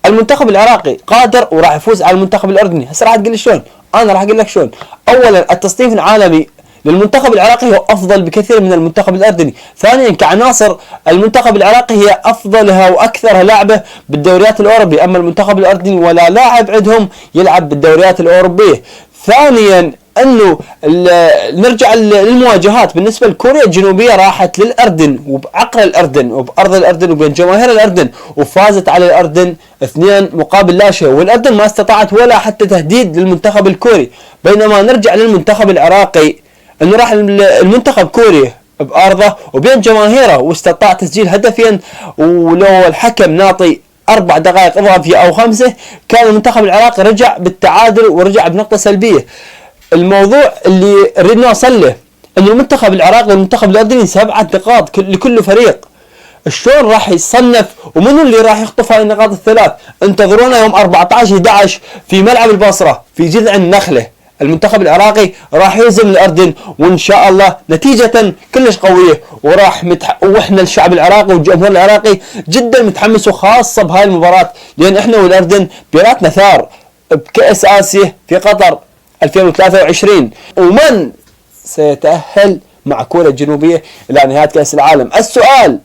المنتخب العراقي قادر وراح يفوز على المنتخب الاردني. هسه راح تقول لي شلون؟ انا راح اقول لك شلون. اولا التصنيف العالمي للمنتخب العراقي هو افضل بكثير من المنتخب الاردني. ثانيا كعناصر المنتخب العراقي هي افضلها واكثرها لعبه بالدوريات الاوروبيه، اما المنتخب الاردني ولا لاعب عندهم يلعب بالدوريات الاوروبيه. ثانيا انه نرجع للمواجهات بالنسبه لكوريا الجنوبيه، راحت للاردن وبعقر الاردن وبارض الاردن وبين جماهير الاردن وفازت على الاردن 2-0، والاردن ما استطاعت ولا حتى تهديد للمنتخب الكوري. بينما نرجع للمنتخب العراقي انه راح المنتخب كوريا بارضه وبين جماهيره واستطاع تسجيل هدفين، ولو الحكم ناطي 4 دقائق اضافيه او 5 كان المنتخب العراقي رجع بالتعادل ورجع بنقطه سلبيه. الموضوع اللي نريد نوصل له انه المنتخب العراقي والمنتخب الاردني 7 نقاط لكل فريق. شلون راح يصنف ومنو اللي راح يخطف هاي النقاط الثلاث؟ انتظرونا يوم 14/11 في ملعب البصره في جذع النخله. المنتخب العراقي راح يهزم الاردن وان شاء الله نتيجه كلش قويه، وراح واحنا الشعب العراقي والجمهور العراقي جدا متحمس وخاصه بهاي المباراه، لان احنا والاردن بيناتنا ثار بكاس اسيا في قطر 2023، ومن سيتأهل مع كوريا الجنوبية إلى نهاية كأس العالم. السؤال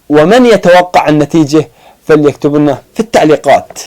ومن يتوقع النتيجة؟ فليكتب لنا في التعليقات.